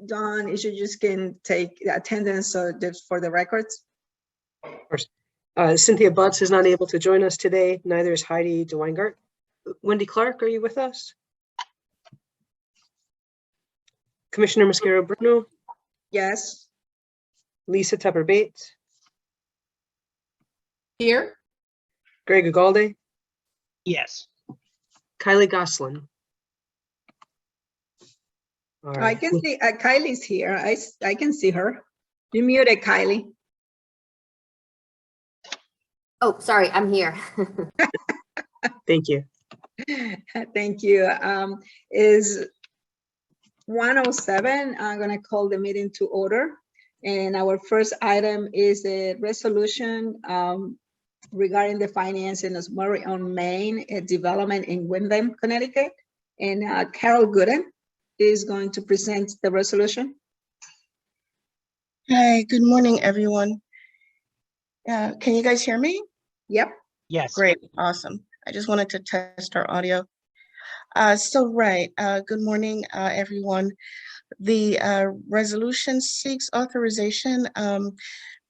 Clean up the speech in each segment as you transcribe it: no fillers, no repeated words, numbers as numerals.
Dawn, if you just can take attendance just for the records. Of course. Cynthia Butts is not able to join us today. Neither is Heidi DeWeingart. Wendy Clark, are you with us? Commissioner Mosquero Bruno? Yes. Lisa Tepper Bates? Here. Greg Ugalde? Yes. Kylie Goslin? All I right. can see Kylie's here. I can see her. You muted, Kylie. Oh, sorry, I'm here. Thank you. Thank you. Is 1:07. I'm going to call the meeting to order. And our first item is a resolution regarding the financing of Murray on Main development in Windham, Connecticut. And Carol Gooden is going to present the resolution. Hi, good morning, everyone. Can you guys hear me? Yep. Yes. Great, awesome. I just wanted to test our audio. Good morning, everyone. The resolution seeks authorization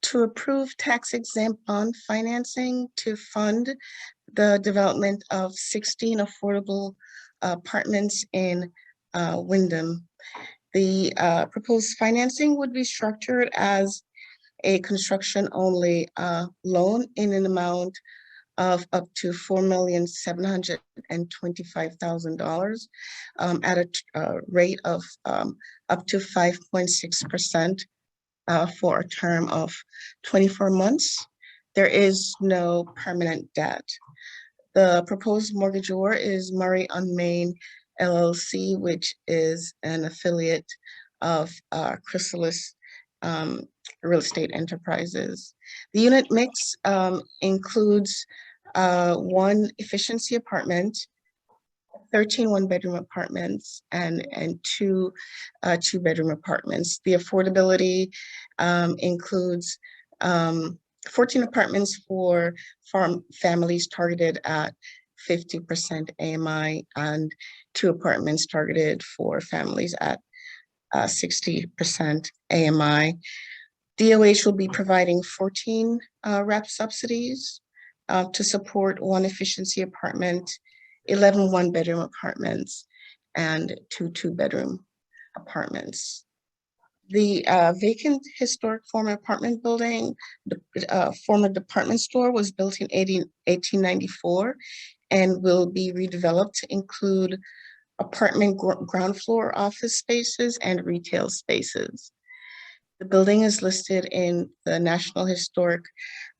to approve tax-exempt bond financing to fund the development of 16 affordable apartments in Windham. The proposed financing would be structured as a construction-only loan in an amount of up to $4,725,000 at a rate of up to 5.6% for a term of 24 months. There is no permanent debt. The proposed mortgagor is Murray on Main LLC, which is an affiliate of Chrysalis Real Estate Enterprises. The unit mix includes 1 efficiency apartment, 13 one-bedroom apartments, and 2 two-bedroom apartments. The affordability includes 14 apartments for families targeted at 50% AMI and 2 apartments targeted for families at 60% AMI. DOH will be providing 14 REP subsidies to support 1 efficiency apartment, 11 one-bedroom apartments, and 2 two-bedroom apartments. The vacant historic former apartment building, the former department store, was built in 1894 and will be redeveloped to include apartment ground floor office spaces and retail spaces. The building is listed in the National Historic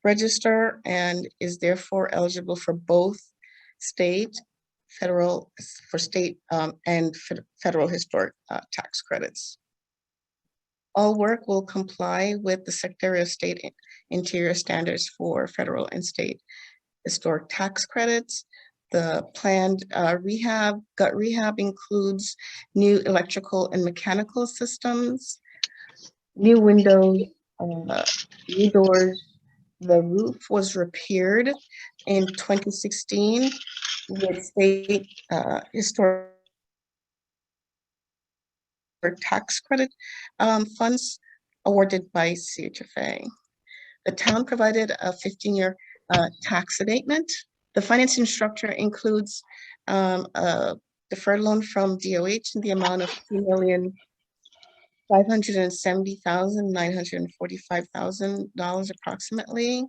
Register and is therefore eligible for both federal historic tax credits. All work will comply with the Secretary of State Interior standards for federal and state historic tax credits. The planned gut rehab includes new electrical and mechanical systems, new windows, new doors. The roof was repaired in 2016 with state historic tax credit funds awarded by CHFA. The town provided a 15-year tax abatement. The financing structure includes a deferred loan from DOH in the amount of $2,570,945,000 approximately.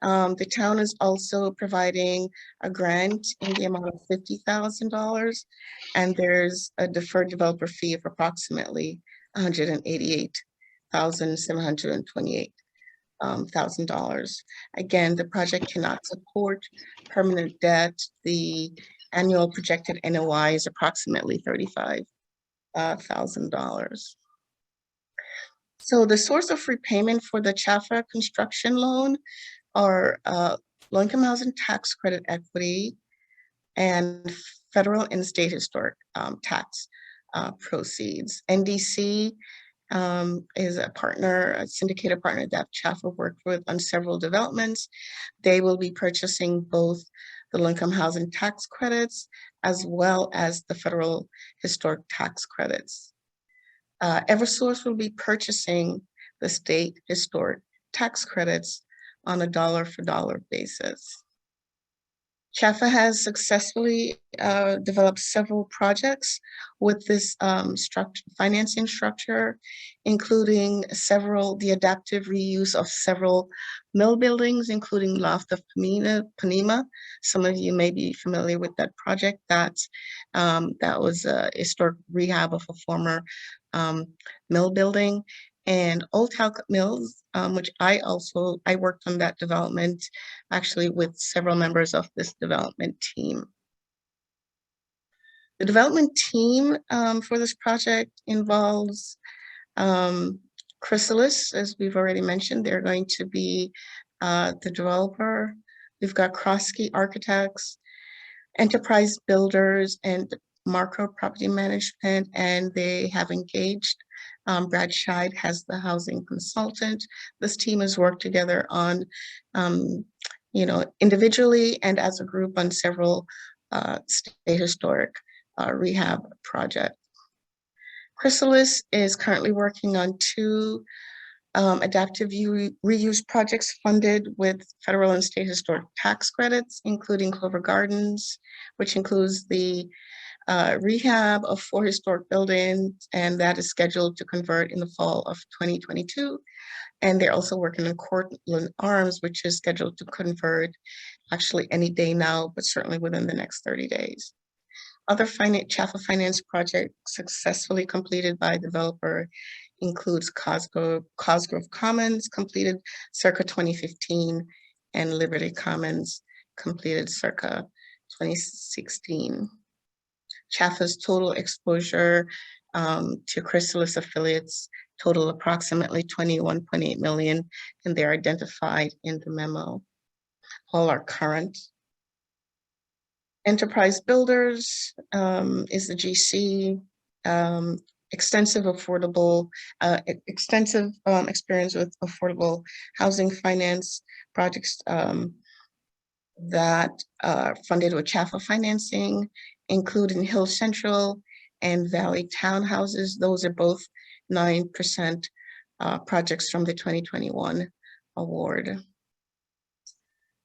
The town is also providing a grant in the amount of $50,000, and there's a deferred developer fee of approximately $188,728,000. Again, the project cannot support permanent debt. The annual projected NOI is approximately $35,000. So the source of repayment for the CHFA construction loan are low-income housing tax credit equity and federal and state historic tax proceeds. NDC is a partner, a syndicated partner that CHFA worked with on several developments. They will be purchasing both the low-income housing tax credits as well as the federal historic tax credits. Eversource will be purchasing the state historic tax credits on a dollar for dollar basis. CHFA has successfully developed several projects with this financing structure, including the adaptive reuse of several mill buildings, including Loft of Panema. Some of you may be familiar with that project. That was a historic rehab of a former mill building. And Old Talcott Mills, which I worked on that development actually with several members of this development team. The development team for this project involves Chrysalis, as we've already mentioned. They're going to be the developer. We've got Krosky Architects, Enterprise Builders, and Marco Property Management, and they have engaged Brad Scheid as the housing consultant. This team has worked together on, individually and as a group on several state historic rehab projects. Chrysalis is currently working on 2 adaptive reuse projects funded with federal and state historic tax credits, including Clover Gardens, which includes the rehab of 4 historic buildings, and that is scheduled to convert in the fall of 2022. And they're also working on Cortland Arms, which is scheduled to convert actually any day now, but certainly within the next 30 days. Other CHFA finance projects successfully completed by developer includes Cosgrove Commons, completed circa 2015, and Liberty Commons, completed circa 2016. CHFA's total exposure to Chrysalis affiliates total approximately 21.8 million, and they're identified in the memo. All are current. Enterprise Builders is the GC, extensive experience with affordable housing finance projects that are funded with CHFA financing, including Hill Central and Valley Townhouses. Those are both 9% projects from the 2021 award.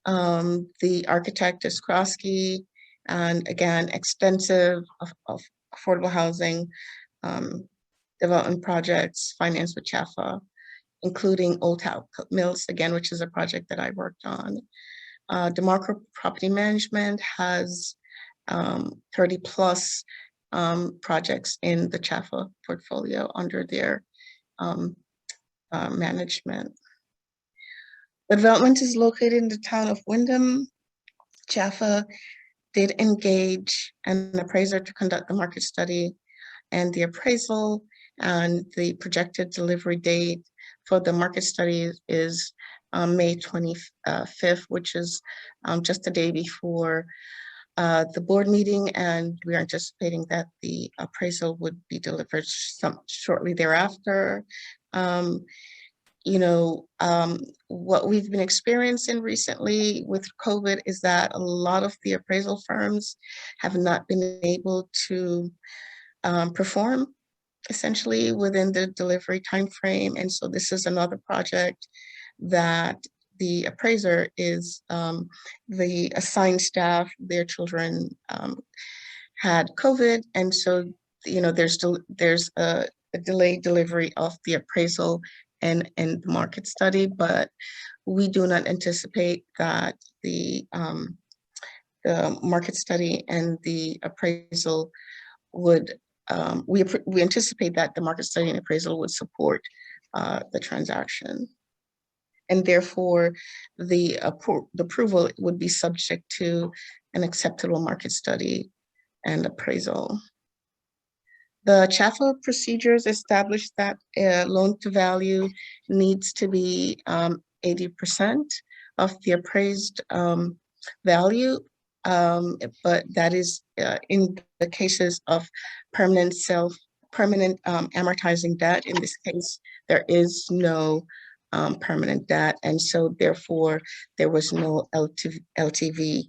The architect is Krosky, and again, extensive of affordable housing development projects financed with CHFA, including Old Talcott Mills, again, which is a project that I worked on. DeMarco Property Management has 30 plus projects in the CHFA portfolio under their management. The development is located in the town of Windham. CHFA did engage an appraiser to conduct the market study, and the appraisal and the projected delivery date for the market study is May 25th, which is just the day before the board meeting, and we are anticipating that the appraisal would be delivered shortly thereafter. What we've been experiencing recently with COVID is that a lot of the appraisal firms have not been able to perform essentially within the delivery timeframe. And so this is another project that the appraiser is the assigned staff, their children had COVID. And so, there's a delayed delivery of the appraisal and the market study, but we do not anticipate that the market study and the appraisal would, we anticipate that the market study and appraisal would support the transaction. And therefore, the approval would be subject to an acceptable market study and appraisal. The CHFA procedures establish that loan to value needs to be 80% of the appraised value, but that is in the cases of permanent amortizing debt. In this case, there is no permanent debt, and so therefore there was no LTV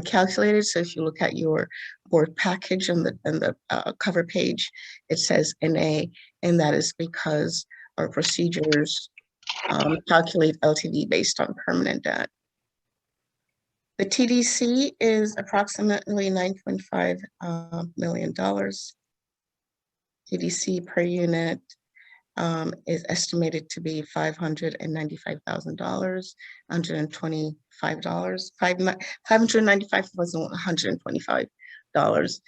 calculated. So if you look at your board package on the cover page, it says NA, and that is because our procedures calculate LTV based on permanent debt. The TDC is approximately $9.5 million. TDC per unit is estimated to be $595,000, $125. $595,125.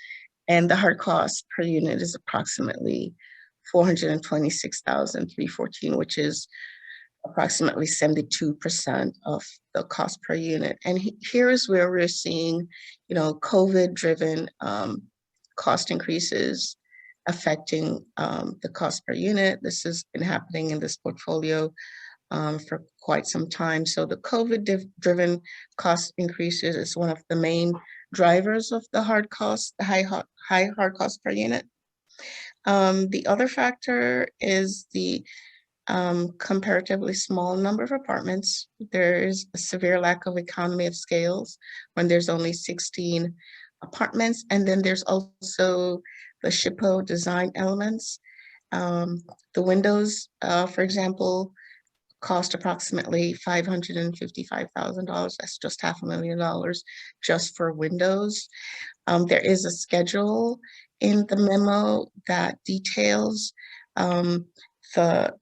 And the hard cost per unit is approximately $426,314, which is approximately 72% of the cost per unit. And here is where we're seeing, COVID-driven cost increases affecting the cost per unit. This has been happening in this portfolio for quite some time. So the COVID-driven cost increases is one of the main drivers of the hard cost, the high hard cost per unit. The other factor is the comparatively small number of apartments. There is a severe lack of economy of scales when there's only 16 apartments. And then there's also the CHFA design elements. The windows, for example, cost approximately $555,000. That's just $500,000 just for windows. There is a schedule in the memo that details the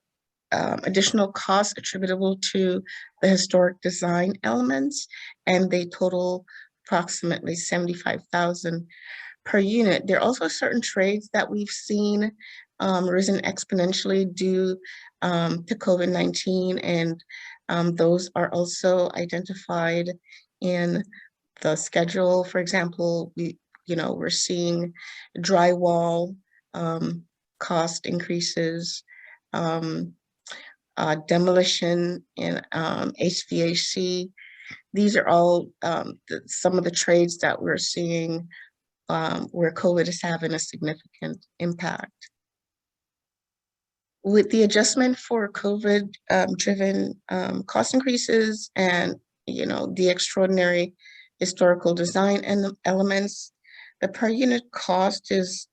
additional costs attributable to the historic design elements, and they total approximately $75,000 per unit. There are also certain trades that we've seen risen exponentially due to COVID-19, and those are also identified in the schedule. For example, we're seeing drywall cost increases, demolition and HVAC. These are all some of the trades that we're seeing where COVID is having a significant impact. With the adjustment for COVID driven cost increases and the extraordinary historical design and elements, the per unit cost is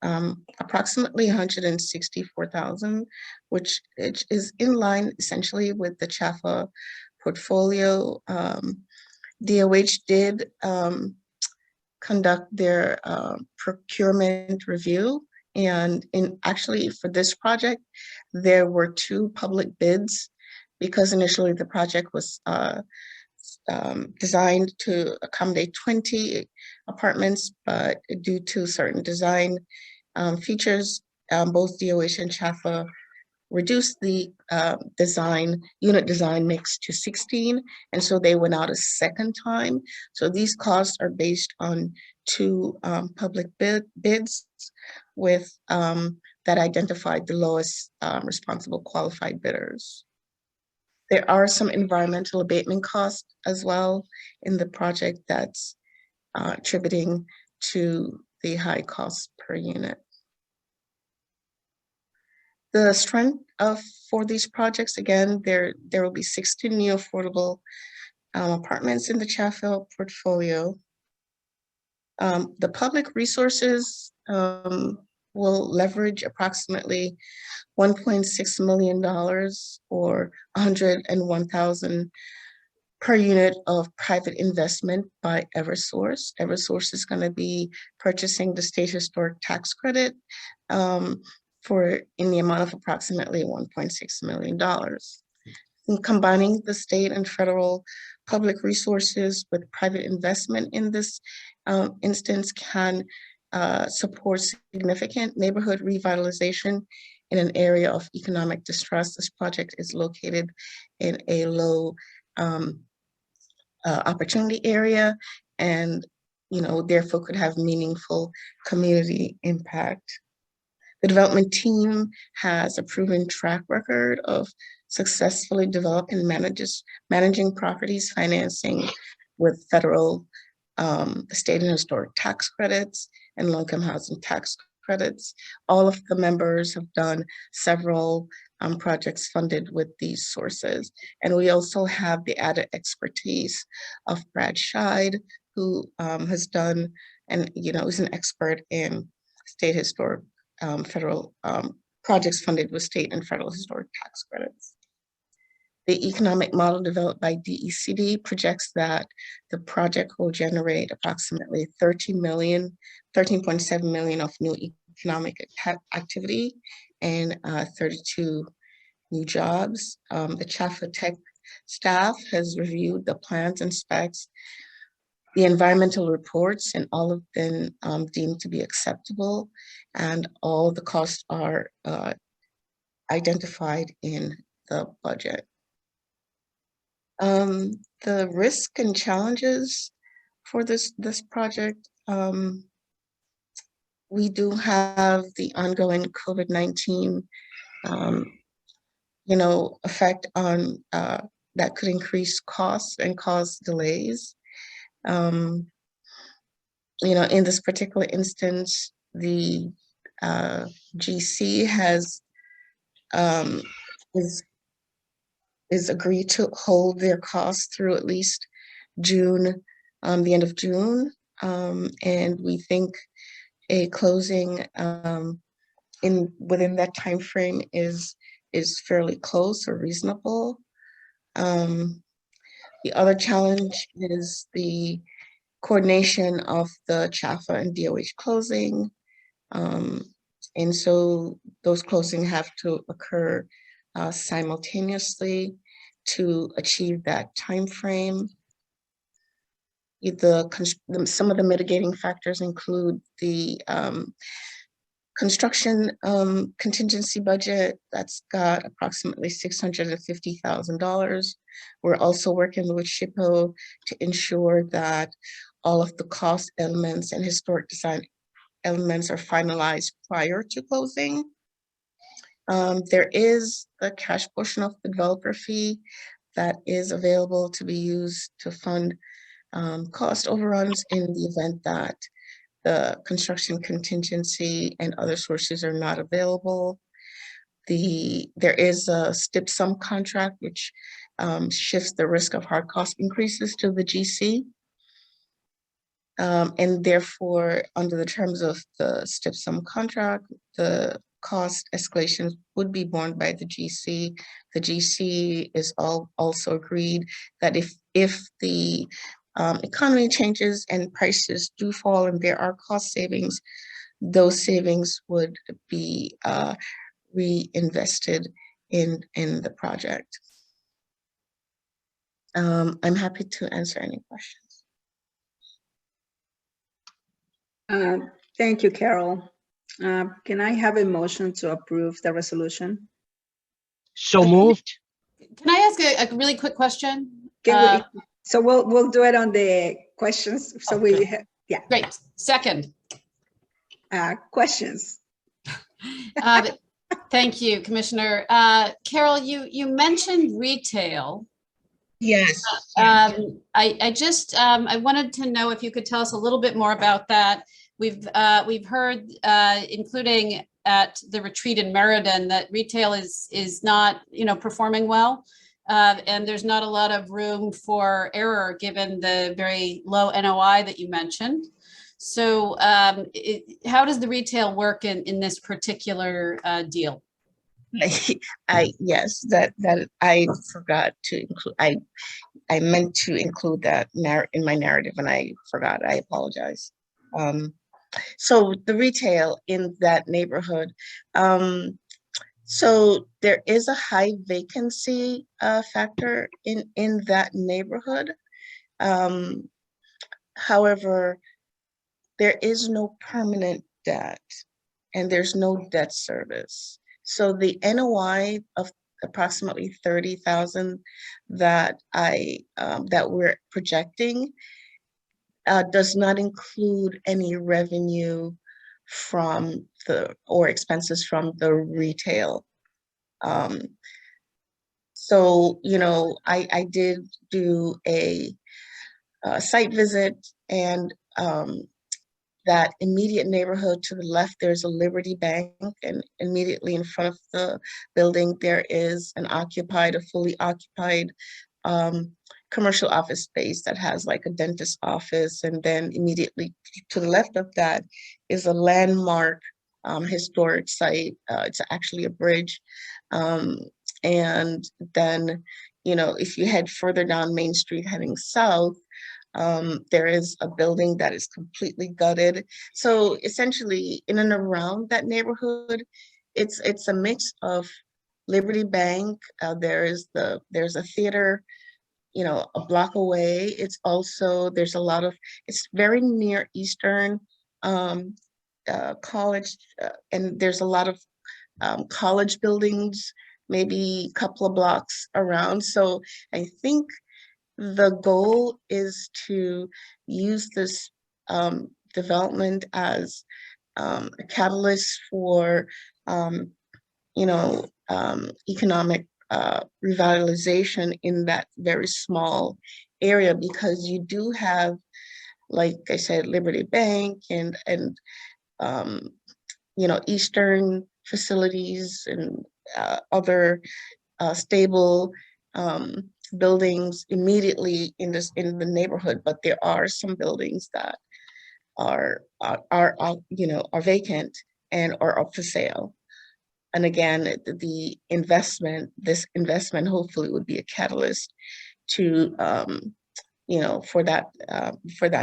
approximately $164,000, which is in line essentially with the CHFA portfolio. DOH did conduct their procurement review, and actually for this project, there were 2 public bids because initially the project was designed to accommodate 20 apartments, but due to certain design features, both DOH and CHFA reduced the unit design mix to 16, and so they went out a second time. So these costs are based on 2 public bids with that identified the lowest responsible qualified bidders. There are some environmental abatement costs as well in the project that's attributing to the high cost per unit. The strength for these projects, again, there will be 16 new affordable apartments in the CHFA portfolio. The public resources will leverage approximately $1.6 million or $101,000 per unit of private investment by Eversource. Eversource is going to be purchasing the state historic tax credit in the amount of approximately $1.6 million. And combining the state and federal public resources with private investment in this instance can support significant neighborhood revitalization in an area of economic distress. This project is located in a low opportunity area, and therefore could have meaningful community impact. The development team has a proven track record of successfully developing and managing properties financing with federal, state and historic tax credits and low-income housing tax credits. All of the members have done several projects funded with these sources. And we also have the added expertise of Brad Scheid, who has done, and is an expert in state historic federal projects funded with state and federal historic tax credits. The economic model developed by DECD projects that the project will generate approximately 13.7 million of new economic activity and 32 new jobs. The CHFA Tech staff has reviewed the plans and specs, the environmental reports, and all have been deemed to be acceptable, and all the costs are identified in the budget. The risk and challenges for this project, we do have the ongoing COVID-19 effect on that could increase costs and cause delays. In this particular instance, the GC is agreed to hold their costs through at least June, the end of June, and we think a closing within that time frame is fairly close or reasonable. The other challenge is the coordination of the CHFA and DOH closing. And so those closings have to occur simultaneously to achieve that time frame. Some of the mitigating factors include the construction contingency budget that's got approximately $650,000. We're also working with SHPO to ensure that all of the cost elements and historic design elements are finalized prior to closing. There is a cash portion of the developer fee that is available to be used to fund cost overruns in the event that the construction contingency and other sources are not available. There is a STIP sum contract, which shifts the risk of hard cost increases to the GC. And therefore, under the terms of the STIP sum contract, the cost escalations would be borne by the GC. The GC is also agreed that if the economy changes and prices do fall and there are cost savings, those savings would be reinvested in the project. I'm happy to answer any questions. Thank you, Carol. Can I have a motion to approve the resolution? So moved. Can I ask a really quick question? So we'll do it on the questions. So we have, yeah. Great. Second. Questions. Thank you, Commissioner. Carol, you mentioned retail. Yes. I wanted to know if you could tell us a little bit more about that. We've heard, including at the retreat in Meriden, that retail is not performing well, and there's not a lot of room for error given the very low NOI that you mentioned. So how does the retail work in this particular deal? Yes, that I forgot to include. I meant to include that in my narrative and I forgot. I apologize. So the retail in that neighborhood. So there is a high vacancy factor in that neighborhood. However, there is no permanent debt and there's no debt service. So the NOI of approximately 30,000 that we're projecting does not include any revenue from or expenses from the retail. So I did do a site visit, and that immediate neighborhood to the left, there's a Liberty Bank, and immediately in front of the building, there is a fully occupied commercial office space that has like a dentist office, and then immediately to the left of that is a landmark historic site. It's actually a bridge. And then, you know, if you head further down Main Street heading south, there is a building that is completely gutted. So essentially, in and around that neighborhood, it's a mix of Liberty Bank. There's a theater, you know, a block away. It's also, it's very near Eastern College, and there's a lot of college buildings, maybe a couple of blocks around. So I think the goal is to use this development as a catalyst for, you know, economic revitalization in that very small area, because you do have, like I said, Liberty Bank and you know, Eastern facilities and other stable buildings immediately in the neighborhood, but there are some buildings that are you know, are vacant and are up for sale. And again, this investment hopefully would be a catalyst to you know, for that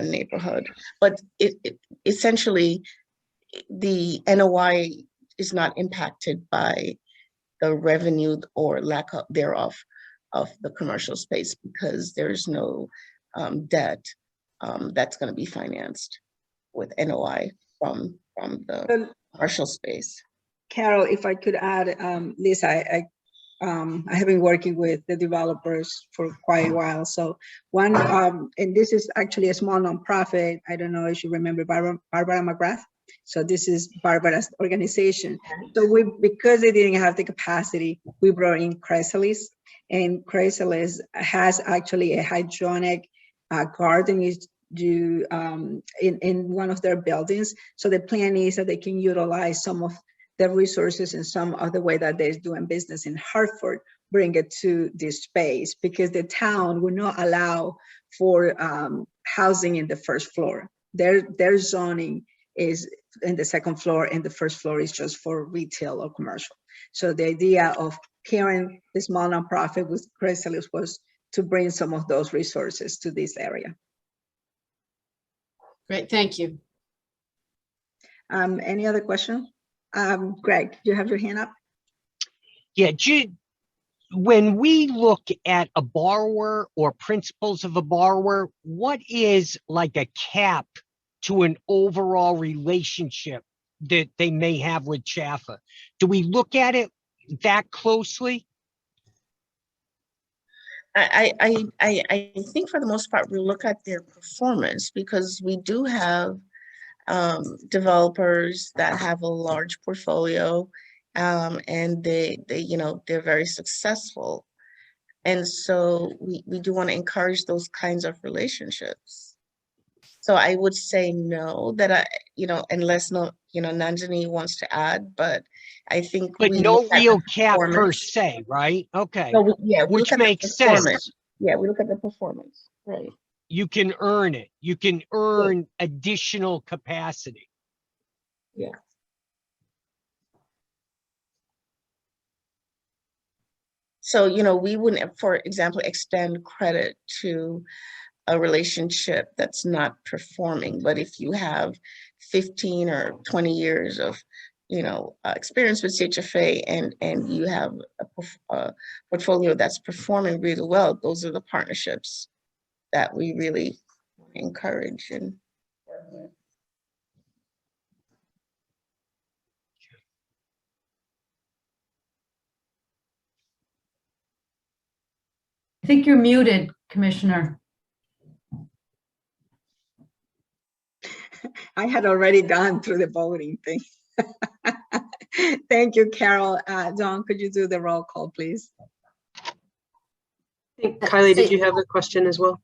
neighborhood. But it essentially, the NOI is not impacted by the revenue or lack of thereof of the commercial space, because there's no debt that's going to be financed with NOI from the commercial space. Carol, if I could add, Lisa, I have been working with the developers for quite a while. So one, and this is actually a small nonprofit. I don't know if you remember Barbara McGrath. So this is Barbara's organization. So because they didn't have the capacity, we brought in Chrysalis, and Chrysalis has actually a hydroponic garden in one of their buildings. So the plan is that they can utilize some of the resources and some of the way that they're doing business in Hartford, bring it to this space, because the town will not allow for housing in the first floor. Their zoning is in the second floor, and the first floor is just for retail or commercial. So the idea of pairing the small nonprofit with Chrysalis was to bring some of those resources to this area. Great, thank you. Any other question? Greg, you have your hand up? Yeah, when we look at a borrower or principles of a borrower, what is like a cap to an overall relationship that they may have with CHFA? Do we look at it that closely? I think for the most part, we look at their performance, because we do have developers that have a large portfolio, and they you know, they're very successful. And so we do want to encourage those kinds of relationships. So I would say no, that you know, unless you know, Nanjani wants to add, but I think But we no look at real the cap per performance. se, right? Okay, No, we which look at the makes performance. sense. Yeah, we look at the performance, right? You can earn it. You can earn additional capacity. Yeah. So, you know, we wouldn't, for example, extend credit to a relationship that's not performing. But if you have 15 or 20 years of, you know, experience with CHFA, and you have a portfolio that's performing really well, those are the partnerships that we really encourage. And I think you're muted, Commissioner. I had already gone through the voting thing. Thank you, Carol. Dawn, could you do the roll call, please? Kylie, did you have a question as well?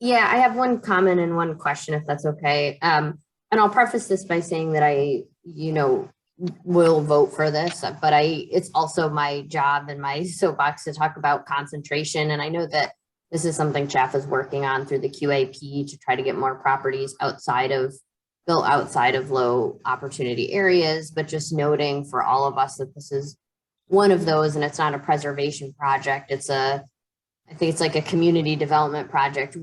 Yeah, I have one comment and one question, if that's okay. And I'll preface this by saying that I, you know, will vote for this, but it's also my job and my soapbox to talk about concentration. And I know that This is something CHFA is working on through the QAP to try to get more properties built outside of low opportunity areas, but just noting for all of us that this is one of those, and it's not a preservation project. I think it's like a community development project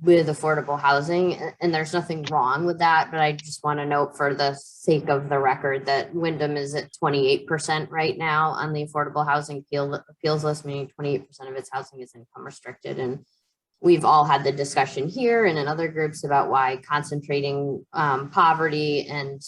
with affordable housing, and there's nothing wrong with that, but I just want to note for the sake of the record that Wyndham is at 28% right now on the affordable housing appeals list, meaning 28% of its housing is income restricted. And we've all had the discussion here and in other groups about why concentrating poverty and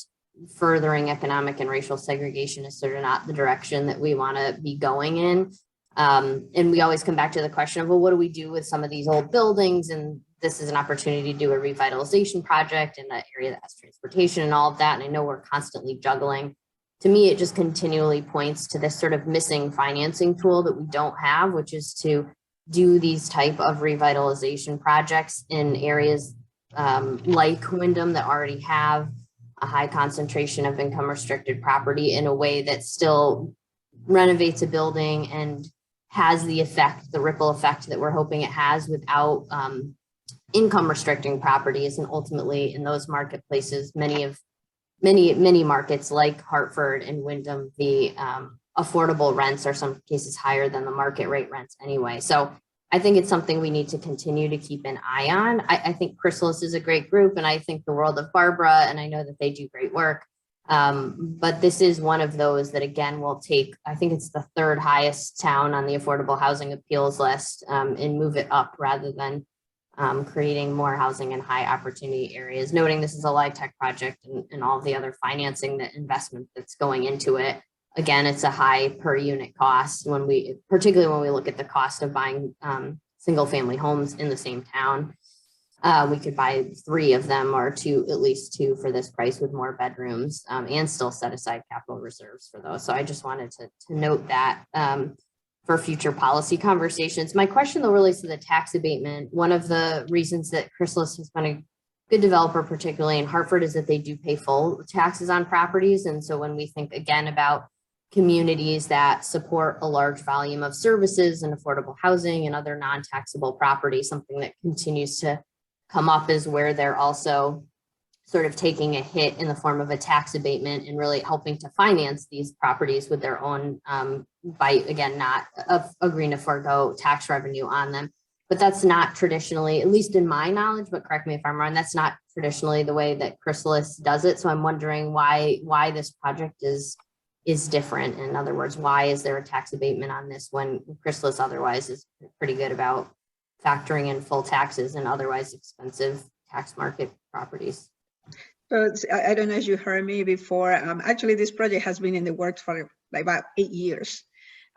furthering economic and racial segregation is sort of not the direction that we want to be going in. And we always come back to the question of, well, what do we do with some of these old buildings? And this is an opportunity to do a revitalization project in that area that has transportation and all of that. And I know we're constantly juggling. To me, it just continually points to this sort of missing financing tool that we don't have, which is to do these type of revitalization projects in areas like Wyndham that already have a high concentration of income restricted property in a way that still renovates a building and has the effect, the ripple effect that we're hoping it has without income restricting properties. And ultimately in those marketplaces, many markets like Hartford and Wyndham, the affordable rents are some cases higher than the market rate rents anyway. So I think it's something we need to continue to keep an eye on. I think Chrysalis is a great group, and I think the World of Barbara, and I know that they do great work. But this is one of those that, again, will take, I think it's the third highest town on the affordable housing appeals list, and move it up rather than creating more housing in high opportunity areas. Noting this is a LIHTC project and all the other financing, the investment that's going into it. Again, it's a high per unit cost particularly when we look at the cost of buying single family homes in the same town. We could buy 3 of them or at least two for this price with more bedrooms, and still set aside capital reserves for those. So I just wanted to note that for future policy conversations. My question though relates to the tax abatement. One of the reasons that Chrysalis has been a good developer, particularly in Hartford, is that they do pay full taxes on properties. And so when we think again about communities that support a large volume of services and affordable housing and other non-taxable property, something that continues to come up is where they're also sort of taking a hit in the form of a tax abatement and really helping to finance these properties with their own, by again, not agreeing to forego tax revenue on them. But that's not traditionally, at least in my knowledge, but correct me if I'm wrong, that's not traditionally the way that Chrysalis does it. So I'm wondering why this project is different. In other words, why is there a tax abatement on this when Chrysalis otherwise is pretty good about factoring in full taxes and otherwise expensive tax market properties? So I don't know if you heard me before. Actually, this project has been in the works for like about 8 years.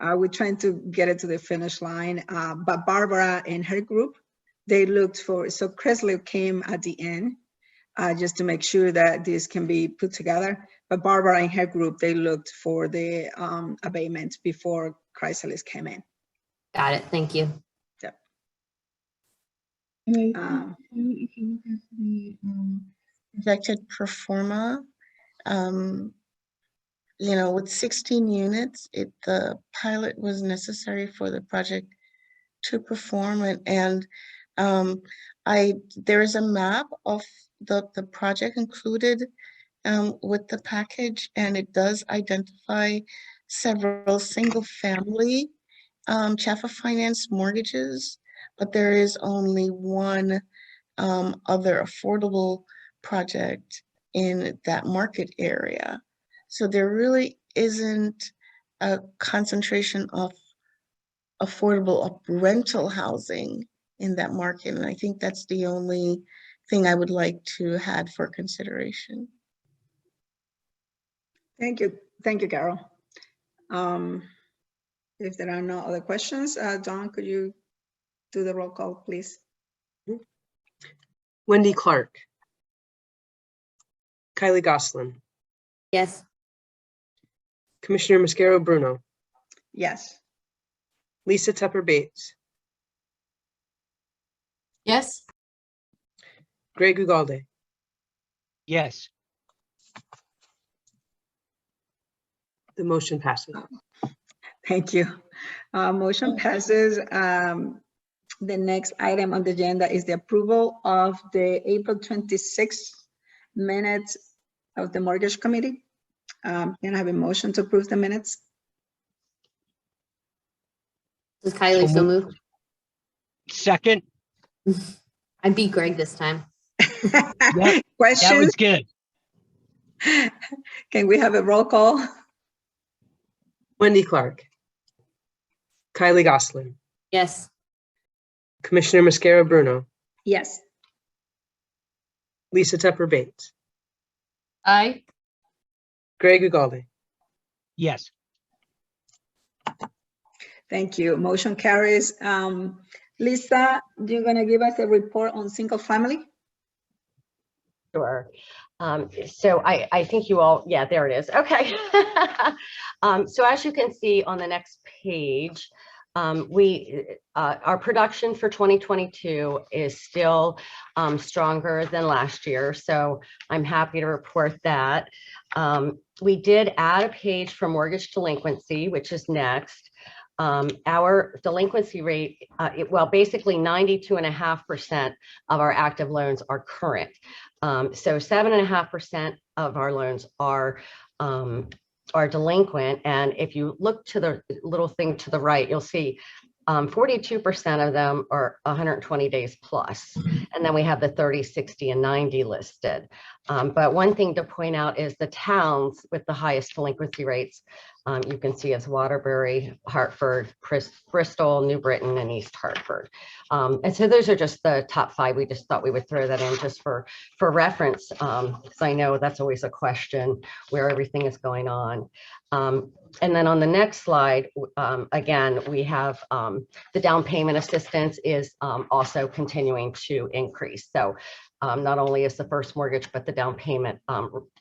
We're trying to get it to the finish line, but Barbara and her group, they looked for, so Chrysalis came at the end just to make sure that this can be put together. But Barbara and her group, they looked for the abatement before Chrysalis came in. Got it. Thank you. Yep. If you look at the projected pro forma, with 16 units, the pilot was necessary for the project to perform. And there is a map of the project included with the package, and it does identify several single family CHFA finance mortgages, but there is only one other affordable project in that market area. So there really isn't a concentration of affordable rental housing in that market. And I think that's the only thing I would like to add for consideration. Thank you, Carol. If there are no other questions, Dawn, could you do the roll call, please? Wendy Clark. Kylie Goslin. Yes. Commissioner Mascaro Bruno. Yes. Lisa Tepper Bates. Yes. Greg Ugalde. Yes. The motion passes. Thank you. Motion passes. The next item on the agenda is the approval of the April 26th minutes of the mortgage committee. Can I have a motion to approve the minutes? This is Kylie, So so moved. moved. Second, I beat Greg this time. that Questions? was good. Can we have a roll call? Wendy Clark, Kylie Goslin, Yes. Commissioner Mascara Bruno, Yes. Lisa Tepper Bates, Aye. Greg Ugalde. Yes. Thank you. Motion carries. Lisa, you're gonna give us a report on single family? Sure. So I think you all, yeah, there it is. Okay. So as you can see on the next page, our production for 2022 is still stronger than last year. So I'm happy to report that. We did add a page for mortgage delinquency, which is next. Our delinquency rate, well, basically 92.5% of our active loans are current. So 7.5% of our loans are delinquent. And if you look to the little thing to the right, you'll see 42% of them are 120 days plus. And then we have the 30, 60, and 90 listed. But one thing to point out is the towns with the highest delinquency rates, you can see as Waterbury, Hartford, Bristol, New Britain, and East Hartford. And so those are just the top 5. We just thought we would throw that in just for reference, because I know that's always a question where everything is going on. And then on the next slide, again, we have the down payment assistance is also continuing to increase. So not only is the first mortgage, but the down payment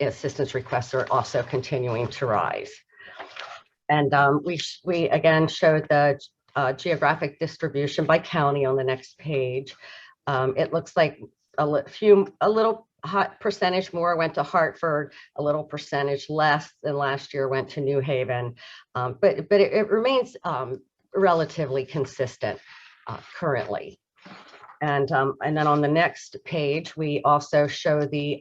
assistance requests are also continuing to rise. And we again showed the geographic distribution by county on the next page. It looks like a little hot percentage more went to Hartford, a little percentage less than last year went to New Haven, but it remains relatively consistent currently. And then on the next page, we also show the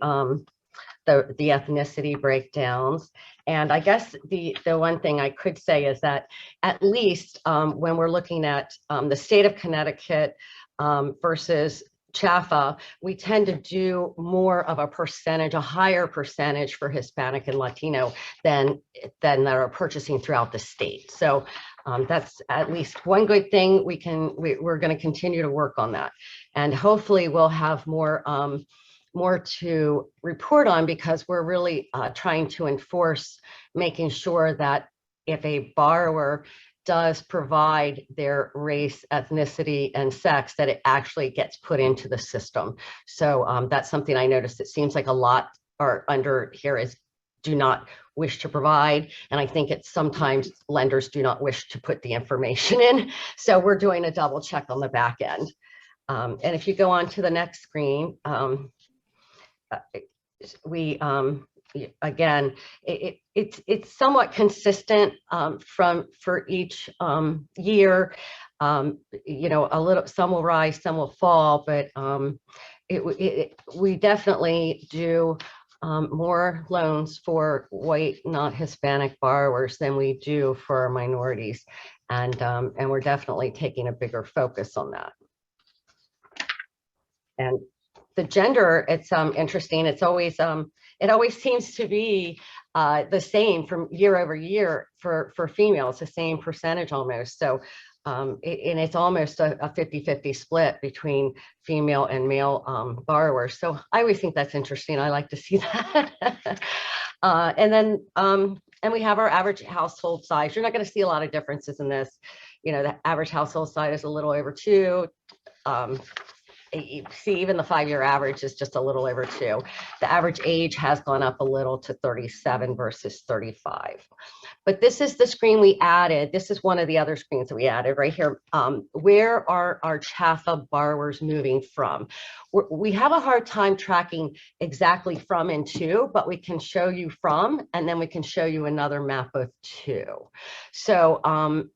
ethnicity breakdowns. And I guess the one thing I could say is that at least when we're looking at the state of Connecticut versus CHFA, we tend to do more of a percentage, a higher percentage for Hispanic and Latino than that are purchasing throughout the state. So that's at least one good thing. We're going to continue to work on that, and hopefully we'll have more to report on, because we're really trying to enforce making sure that if a borrower does provide their race, ethnicity, and sex, that it actually gets put into the system. So that's something I noticed. It seems like a lot are under here is do not wish to provide. And I think it's sometimes lenders do not wish to put the information in. So we're doing a double check on the back end. And if you go on to the next screen, we again, it's somewhat consistent for each year. You know, a little, some will rise, some will fall, but we definitely do more loans for white, not Hispanic borrowers than we do for minorities, and we're definitely taking a bigger focus on that. And the gender, it's interesting. It's always it always seems to be the same from year over year for females, the same percentage almost. So and it's almost a 50-50 split between female and male borrowers. So I always think that's interesting. I like to see that. And then and we have our average household size. You're not going to see a lot of differences in this. You know, the average household size is a little over 2. You see, even the 5-year average is just a little over 2. The average age has gone up a little to 37 versus 35. But this is the screen we added. This is one of the other screens that we added right here. Where are our CHFA borrowers moving from? We have a hard time tracking exactly from and to, but we can show you from, and then we can show you another map of to. So,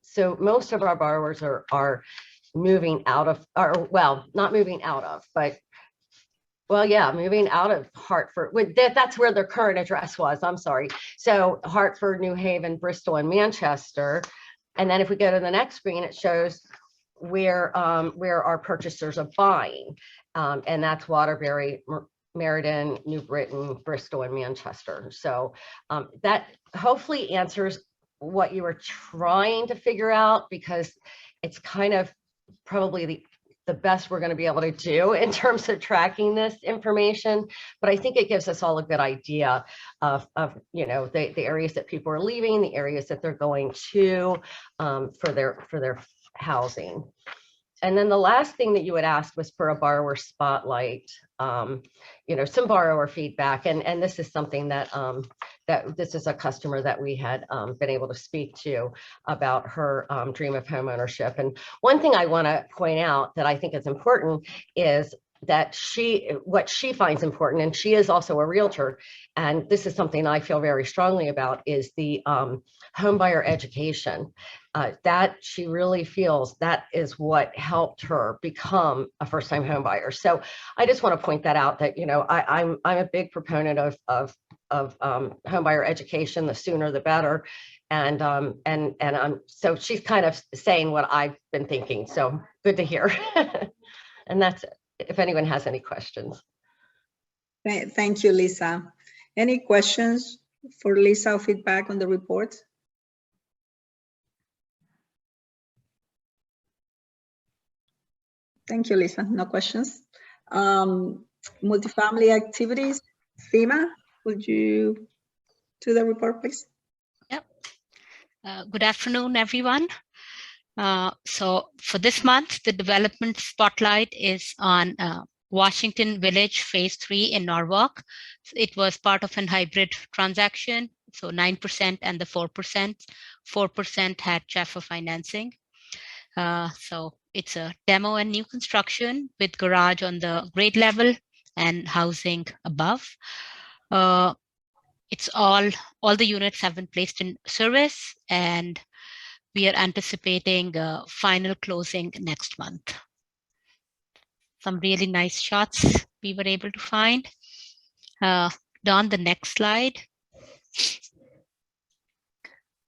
so most of our borrowers are moving out of, or well, not moving out of, but well, yeah, moving out of Hartford. That's where their current address was. I'm sorry. So Hartford, New Haven, Bristol, and Manchester. And then if we go to the next screen, it shows where our purchasers are buying. And that's Waterbury, Meriden, New Britain, Bristol, and Manchester. So that hopefully answers what you were trying to figure out, because it's kind of probably the best we're going to be able to do in terms of tracking this information. But I think it gives us all a good idea of you know, the areas that people are leaving, the areas that they're going to for their housing. And then the last thing that you had asked was for a borrower spotlight, you know, some borrower feedback. And this is something that this is a customer that we had been able to speak to about her dream of homeownership. And one thing I want to point out that I think is important is that what she finds important, and she is also a realtor, and this is something I feel very strongly about, is the homebuyer education. That she really feels that is what helped her become a first-time homebuyer. So I just want to point that out, that, you know, I'm a big proponent of homebuyer education. The sooner the better. And so she's kind of saying what I've been thinking. So good to hear. And that's it. If anyone has any questions. Thank you, Lisa. Any questions for Lisa or feedback on the report? Thank you, Lisa. No questions. Multifamily activities, FEMA, would you do the report, please? Yep. Good afternoon, everyone. So for this month, the development spotlight is on Washington Village Phase 3 in Norwalk. It was part of an hybrid transaction, so 9% and the 4%. 4% had CHFA financing. So it's a demo and new construction with garage on the grade level and housing above. It's all the units have been placed in service, and we are anticipating final closing next month. Some really nice shots we were able to find. On the next slide.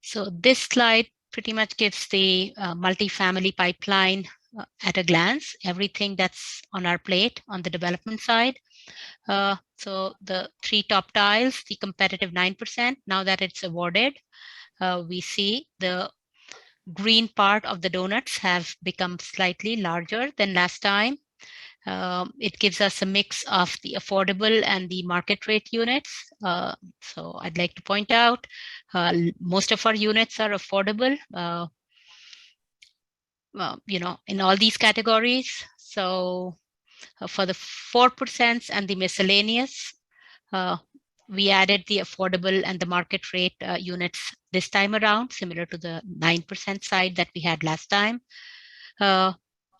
So this slide pretty much gives the multifamily pipeline at a glance, everything that's on our plate on the development side. So the three top tiles, the competitive 9%, now that it's awarded, we see the green part of the donuts have become slightly larger than last time. It gives us a mix of the affordable and the market rate units. So I'd like to point out, most of our units are affordable, you know, in all these categories. So for the 4% and the miscellaneous, we added the affordable and the market rate units this time around, similar to the 9% side that we had last time.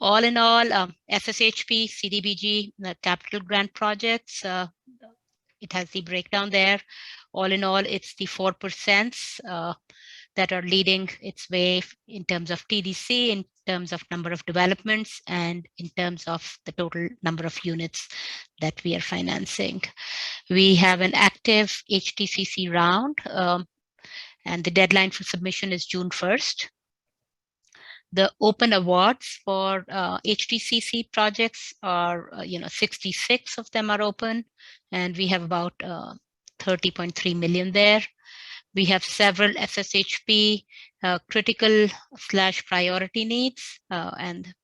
All in all, SSHP, CDBG, the capital grant projects, it has the breakdown there. All in all, it's the 4% that are leading its way in terms of TDC, in terms of number of developments, and in terms of the total number of units that we are financing. We have an active HTCC round, and the deadline for submission is June 1st. The open awards for HTCC projects are, 66 of them are open, and we have about 30.3 million there. We have several SSHP critical/priority needs, and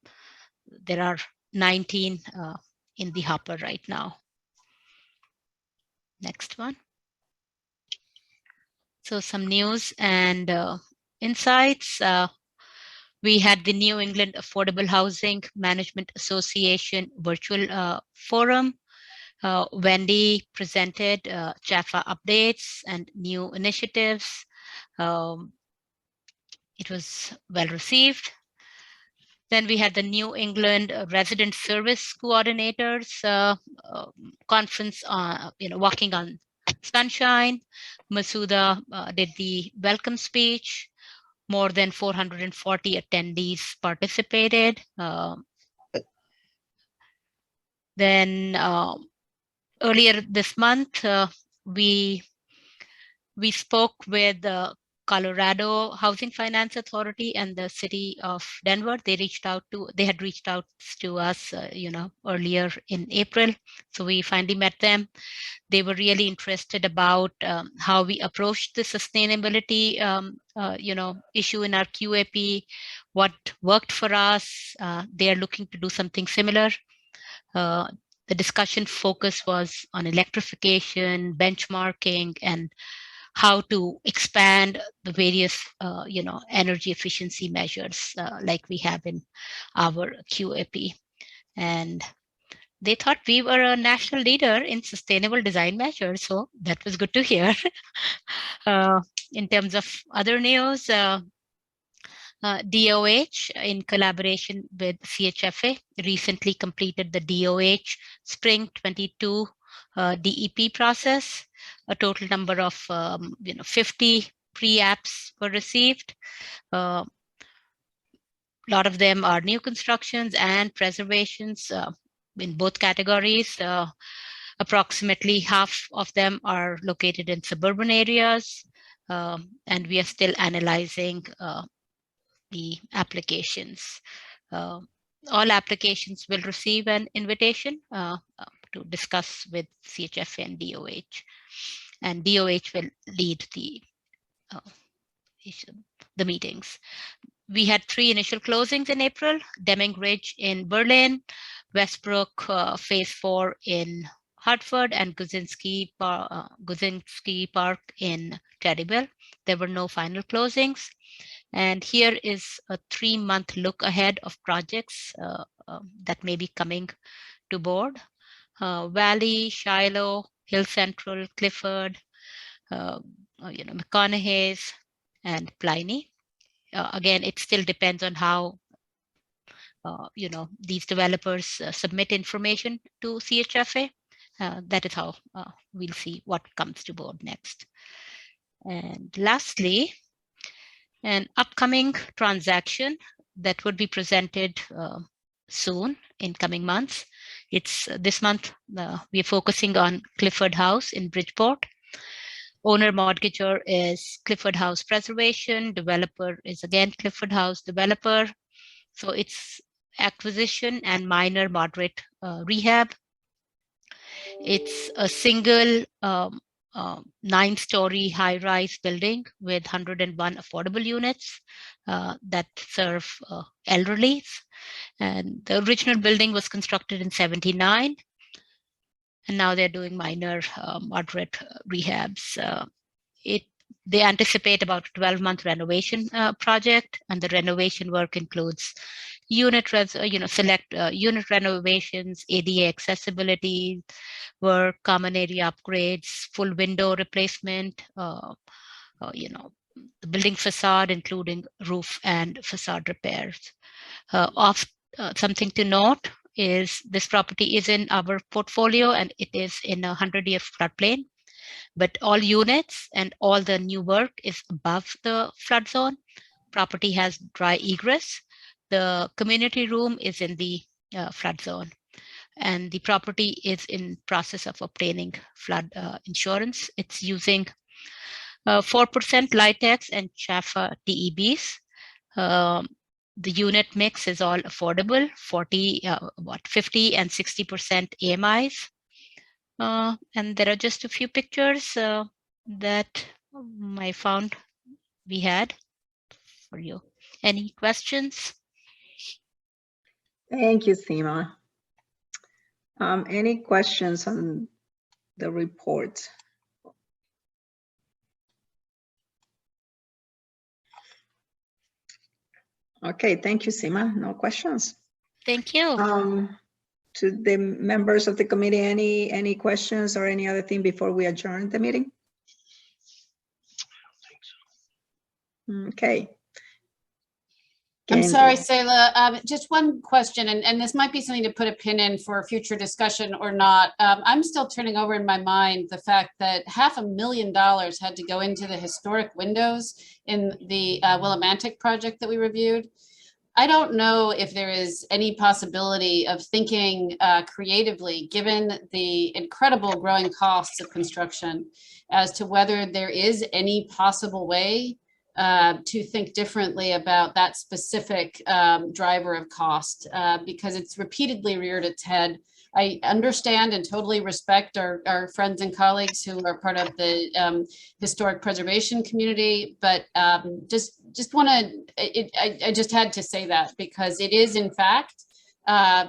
there are 19 in the hopper right now. Next one. So some news and insights. We had the New England Affordable Housing Management Association virtual forum. Wendy presented CHFA updates and new initiatives. It was well received. Then we had the New England Resident Service Coordinators conference on, walking on sunshine. Masuda did the welcome speech. more than 440 attendees participated. Then earlier this month, we spoke with the Colorado Housing Finance Authority and the city of Denver. They had reached out to us, earlier in April. So we finally met them. They were really interested about how we approached the sustainability, issue in our QAP, what worked for us. They are looking to do something similar. The discussion focus was on electrification, benchmarking, and how to expand the various, energy efficiency measures like we have in our QAP. And they thought we were a national leader in sustainable design measures, so that was good to hear. In terms of other news, DOH, in collaboration with CHFA, recently completed the DOH Spring 22 DEP process. A total number of 50 pre-apps were received. A lot of them are new constructions and preservations in both categories. Approximately half of them are located in suburban areas, and we are still analyzing the applications. All applications will receive an invitation to discuss with CHFA and DOH. And DOH will lead the meetings. We had 3 initial closings in April: Deming Ridge in Berlin, Westbrook Phase 4 in Hartford, and Guzinski Park in Terryville. There were no final closings. And here is a 3-month look ahead of projects that may be coming to board. Valley, Shiloh, Hill Central, Clifford, McConaughey's, and Pliny. Again, it still depends on how these developers submit information to CHFA. That is how we'll see what comes to board next. And lastly, an upcoming transaction that would be presented soon in coming months. It's this month, we are focusing on Clifford House in Bridgeport. Owner mortgager is Clifford House Preservation. Developer is again Clifford House Developer. So it's acquisition and minor moderate rehab. It's a single 9-story high-rise building with 101 affordable units that serve elderlies. And the original building was constructed in '79. And now they're doing minor moderate rehabs. They anticipate about a 12-month renovation project, and the renovation work includes select unit renovations, ADA accessibility work, common area upgrades, full window replacement, the building facade, including roof and facade repairs. Something to note is this property is in our portfolio and it is in a 100-year floodplain, but all units and all the new work is above the flood zone. Property has dry egress. The community room is in the flood zone, and the property is in process of obtaining flood insurance. It's using 4% LITEX and CHFA TEBs. The unit mix is all affordable, 50 and 60% AMIs. And there are just a few pictures that I found we had for you. Any questions? Thank you, Seema. Any questions on the report? Okay, thank you, Seema. No questions. Thank you. To the members of the committee, any questions or any other thing before we adjourn the meeting? Okay. I'm Can- sorry, Sayla, just one question, and this might be something to put a pin in for future discussion or not. I'm still turning over in my mind the fact that $500,000 had to go into the historic windows in the Willimantic project that we reviewed. I don't know if there is any possibility of thinking creatively, given the incredible growing costs of construction, as to whether there is any possible way to think differently about that specific driver of cost, because it's repeatedly reared its head. I understand and totally respect our friends and colleagues who are part of the historic preservation community, but just want to, I just had to say that because it is in fact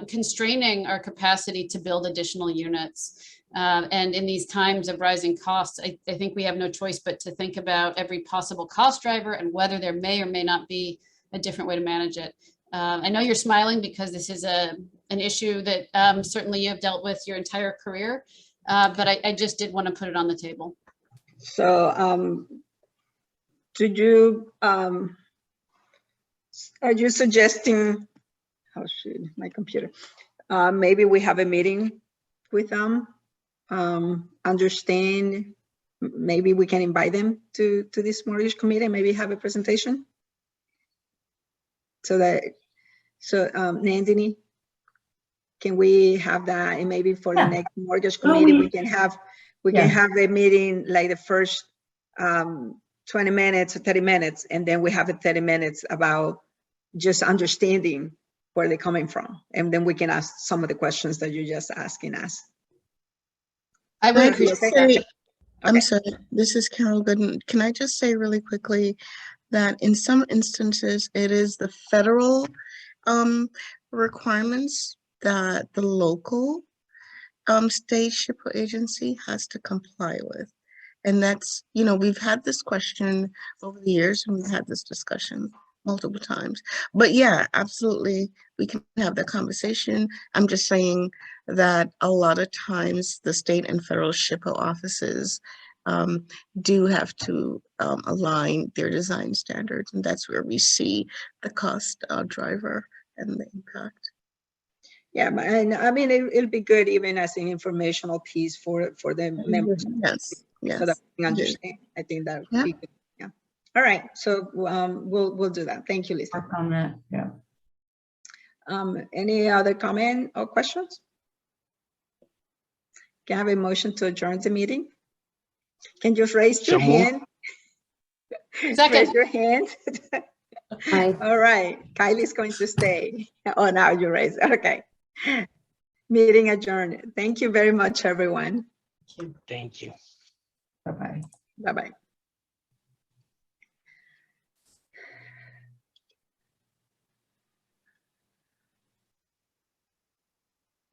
constraining our capacity to build additional units. And in these times of rising costs, I think we have no choice but to think about every possible cost driver and whether there may or may not be a different way to manage it. I know you're smiling because this is an issue that certainly you have dealt with your entire career, but I just did want to put it on the table. So did you, are you suggesting, oh shoot, my computer, maybe we have a meeting with them, understand, maybe we can invite them to this mortgage committee, maybe have a presentation? So Nandini, can we have that? And maybe for the next mortgage committee, we can have a meeting like the first 20 minutes or 30 minutes, and then we have a 30 minutes about just understanding where they're coming from. And then we can ask some of the questions that you're just asking us. I would appreciate. I'm sorry, this is Carol Gooden. Can I just say really quickly that in some instances, it is the federal requirements that the local state SHPA agency has to comply with. And that's, you know, we've had this question over the years and we've had this discussion multiple times. But yeah, absolutely, we can have that conversation. I'm just saying that a lot of times the state and federal SHPA offices do have to align their design standards, and that's where we see the cost driver and the impact. Yeah, and I mean, it'll be good even as an informational piece for the members. Yes, yes. So that we can understand. I think that would be good. Yeah. All right. So we'll do that. Thank you, Lisa. Work on that, yeah. Any other comment or questions? Can I have a motion to adjourn the meeting? Can you raise your hand? Second. Raise your hand. Aye. All right. Kylie's going to stay. Oh, now you raise. Okay. Meeting adjourned. Thank you very much, everyone. Thank you. Bye-bye. Bye-bye.